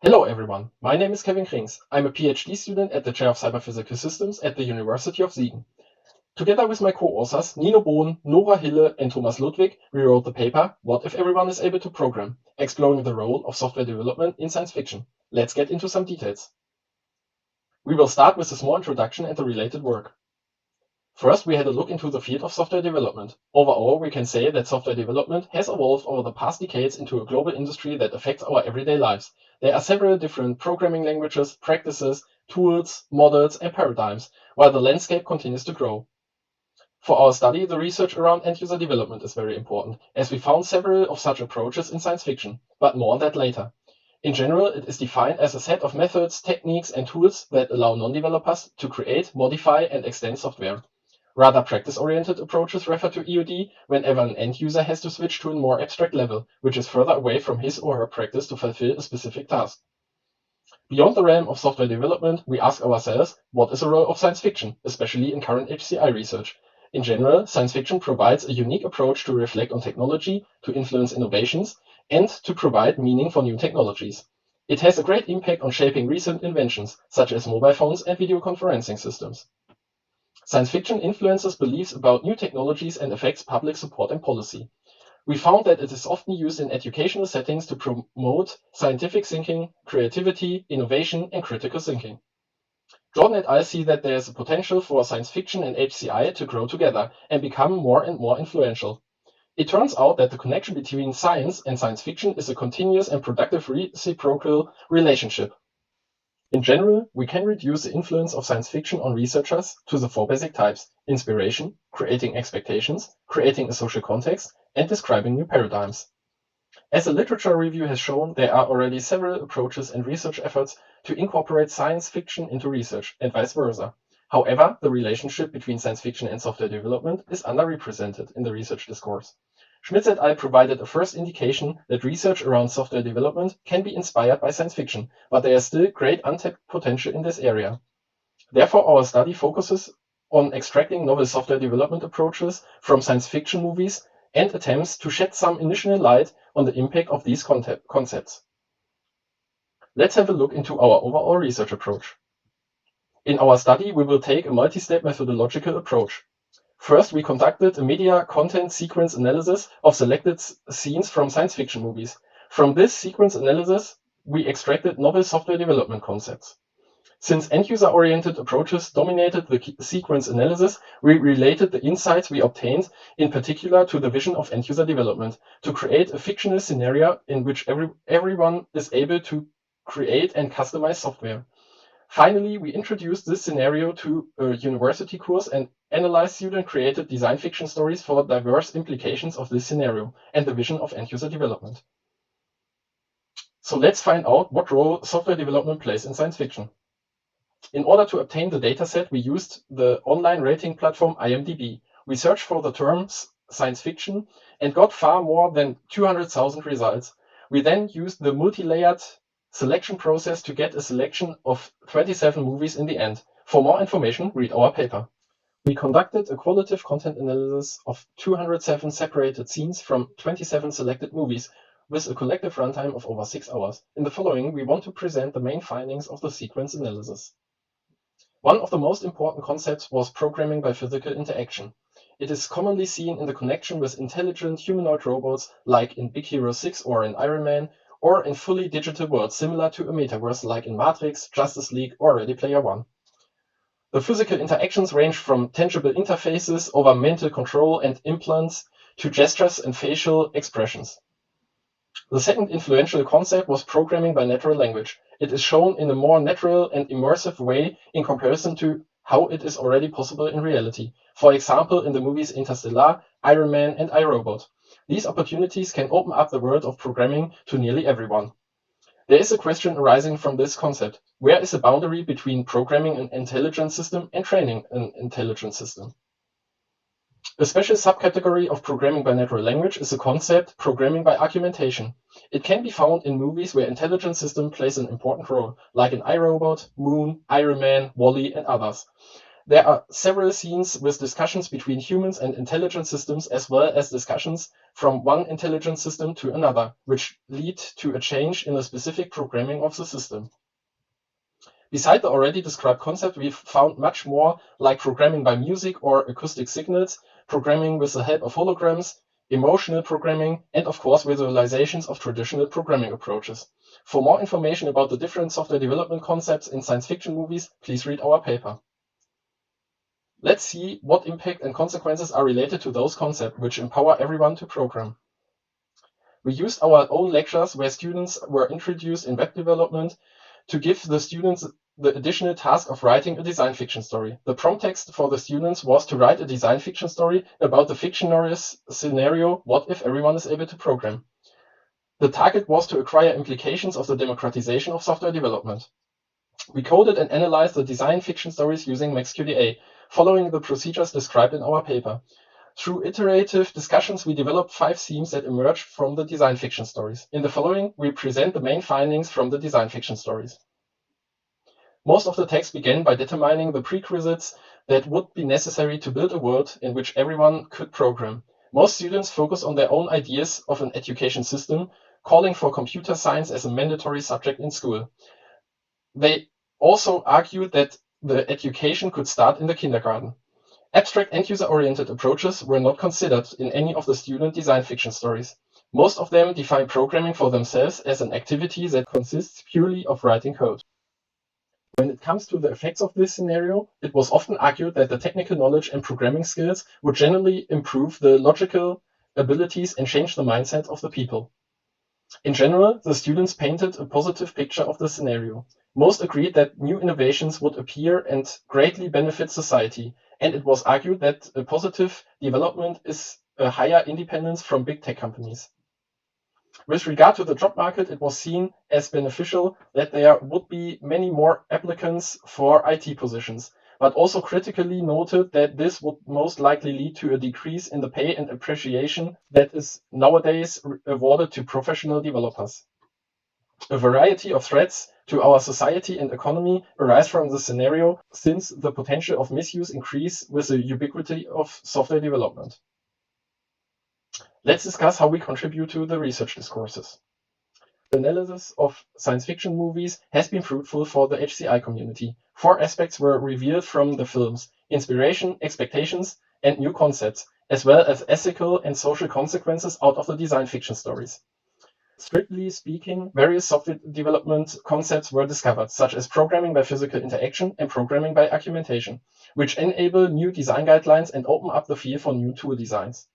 Hello everyone, my name is Krings. I'm a PhD student at the Chair of Cyberphysical Systems at the University of Siegen. Together with my co-authors Nino Bohn, Nora Hille and Thomas Ludwig, we wrote the paper What if everyone is able to program? Exploring the role of software development in science fiction. Let's get into some details. We will start with a small introduction and the related work. First, we had a look into the field of software development. Overall, we can say that software development has evolved over the past decades into a global industry that affects our everyday lives. There are several different programming languages, practices, tools, models, and paradigms, while the landscape continues to grow. For our study, the research around end-user development is very important, as we found several of such approaches in science fiction, but more on that later. In general, it is defined as a set of methods, techniques, and tools that allow non-developers to create, modify, and extend software. Rather practice-oriented approaches refer to EOD whenever an end user has to switch to a more abstract level, which is further away from his or her practice to fulfill a specific task. Beyond the realm of software development, we ask ourselves, what is the role of science fiction, especially in current HCI research? In general, science fiction provides a unique approach to reflect on technology, to influence innovations, and to provide meaning for new technologies. It has a great impact on shaping recent inventions, such as mobile phones and video conferencing systems. Science fiction influences beliefs about new technologies and affects public support and policy. We found that it is often used in educational settings to promote scientific thinking, creativity, innovation, and critical thinking. Jordan et al. See that there is a potential for science fiction and HCI to grow together and become more and more influential. It turns out that the connection between science and science fiction is a continuous and productive reciprocal relationship. In general, we can reduce the influence of science fiction on researchers to the four basic types: inspiration, creating expectations, creating a social context, and describing new paradigms. As a literature review has shown, there are already several approaches and research efforts to incorporate science fiction into research, and vice versa. However, the relationship between science fiction and software development is underrepresented in the research discourse. Schmitz et al. Provided a first indication that research around software development can be inspired by science fiction, but there is still great untapped potential in this area. Therefore, our study focuses on extracting novel software development approaches from science fiction movies and attempts to shed some initial light on the impact of these concepts. Let's have a look into our overall research approach. In our study, we will take a multi-step methodological approach. First, we conducted a media content sequence analysis of selected scenes from science fiction movies. From this sequence analysis, we extracted novel software development concepts. Since end-user-oriented approaches dominated the sequence analysis, we related the insights we obtained in particular to the vision of end-user development, to create a fictional scenario in which everyone is able to create and customize software. Finally, we introduced this scenario to a university course and analyzed student-created design fiction stories for diverse implications of this scenario and the vision of end-user development. So let's find out what role software development plays in science fiction. In order to obtain the dataset, we used the online rating platform IMDb. We searched for the terms science fiction and got far more than 200,000 results. We then used the multi-layered selection process to get a selection of 27 movies in the end. For more information, read our paper. We conducted a qualitative content analysis of 207 separated scenes from 27 selected movies with a collective runtime of over 6 hours. In the following, we want to present the main findings of the sequence analysis. One of the most important concepts was programming by physical interaction. It is commonly seen in the connection with intelligent humanoid robots like in Big Hero 6 or in Iron Man, or in fully digital worlds similar to a metaverse like in Matrix, Justice League, or Ready Player One. The physical interactions range from tangible interfaces over mental control and implants to gestures and facial expressions. The second influential concept was programming by natural language. It is shown in a more natural and immersive way in comparison to how it is already possible in reality. For example, in the movies Interstellar, Iron Man, and iRobot. These opportunities can open up the world of programming to nearly everyone. There is a question arising from this concept. Where is the boundary between programming an intelligent system and training an intelligent system? A special subcategory of programming by natural language is the concept programming by argumentation. It can be found in movies where intelligent system plays an important role, like in iRobot, Moon, Iron Man, Wall-E, and others. There are several scenes with discussions between humans and intelligent systems, as well as discussions from one intelligent system to another, which lead to a change in the specific programming of the system. Beside the already described concept, we've found much more, like programming by music or acoustic signals, programming with the help of holograms, emotional programming, and of course visualizations of traditional programming approaches. For more information about the different software development concepts in science fiction movies, please read our paper. Let's see what impact and consequences are related to those concepts which empower everyone to program. We used our own lectures where students were introduced in web development to give the students the additional task of writing a design fiction story. The prompt text for the students was to write a design fiction story about the fictionary scenario, what if everyone is able to program. The target was to acquire implications of the democratization of software development. We coded and analyzed the design fiction stories using MaxQDA, following the procedures described in our paper. Through iterative discussions, we developed 5 themes that emerged from the design fiction stories. In the following, we present the main findings from the design fiction stories. Most of the text began by determining the prerequisites that would be necessary to build a world in which everyone could program. Most students focus on their own ideas of an education system, calling for computer science as a mandatory subject in school. They also argued that the education could start in the kindergarten. Abstract and user-oriented approaches were not considered in any of the student design fiction stories. Most of them define programming for themselves as an activity that consists purely of writing code. When it comes to the effects of this scenario, it was often argued that the technical knowledge and programming skills would generally improve the logical abilities and change the mindset of the people. In general, the students painted a positive picture of the scenario. Most agreed that new innovations would appear and greatly benefit society, and it was argued that a positive development is a higher independence from big tech companies. With regard to the job market, it was seen as beneficial that there would be many more applicants for IT positions, but also critically noted that this would most likely lead to a decrease in the pay and appreciation that is nowadays awarded to professional developers. A variety of threats to our society and economy arise from the scenario, since the potential of misuse increase with the ubiquity of software development. Let's discuss how we contribute to the research discourses. The analysis of science fiction movies has been fruitful for the HCI community. 4 aspects were revealed from the films: inspiration, expectations, and new concepts, as well as ethical and social consequences out of the design fiction stories. Strictly speaking, various software development concepts were discovered, such as programming by physical interaction and programming by argumentation, which enable new design guidelines and open up the field for new tool designs.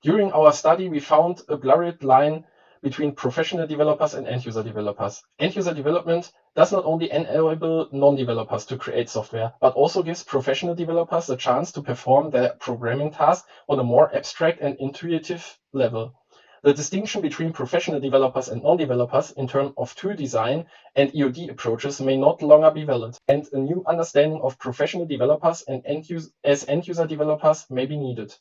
During our study, we found a blurred line between professional developers and end-user developers. End-user development does not only enable non-developers to create software, but also gives professional developers the chance to perform their programming task on a more abstract and intuitive level. The distinction between professional developers and non-developers in terms of tool design and EOD approaches may not longer be valid, and a new understanding of professional developers and end-user developers may be needed.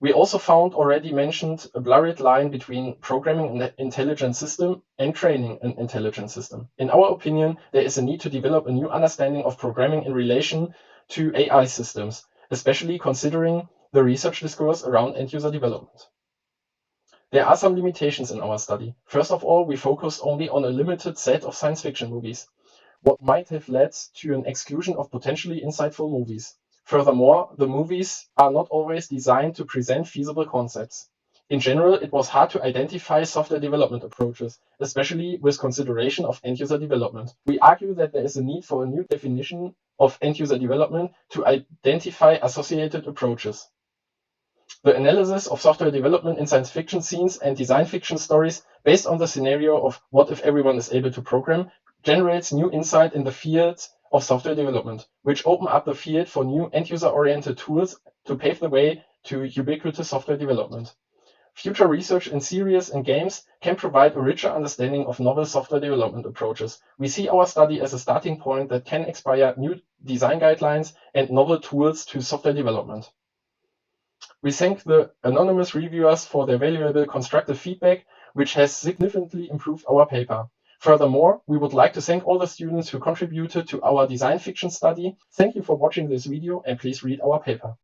We also found already mentioned a blurred line between programming an intelligent system and training an intelligent system. In our opinion, there is a need to develop a new understanding of programming in relation to AI systems, especially considering the research discourse around end-user development. There are some limitations in our study. First of all, we focused only on a limited set of science fiction movies, what might have led to an exclusion of potentially insightful movies. Furthermore, the movies are not always designed to present feasible concepts. In general, it was hard to identify software development approaches, especially with consideration of end-user development. We argue that there is a need for a new definition of end-user development to identify associated approaches. The analysis of software development in science fiction scenes and design fiction stories based on the scenario of what if everyone is able to program generates new insight in the field of software development, which open up the field for new end-user-oriented tools to pave the way to ubiquitous software development. Future research in series and games can provide a richer understanding of novel software development approaches. We see our study as a starting point that can inspire new design guidelines and novel tools to software development. We thank the anonymous reviewers for their valuable constructive feedback, which has significantly improved our paper. Furthermore, we would like to thank all the students who contributed to our design fiction study. Thank you for watching this video and please read our paper.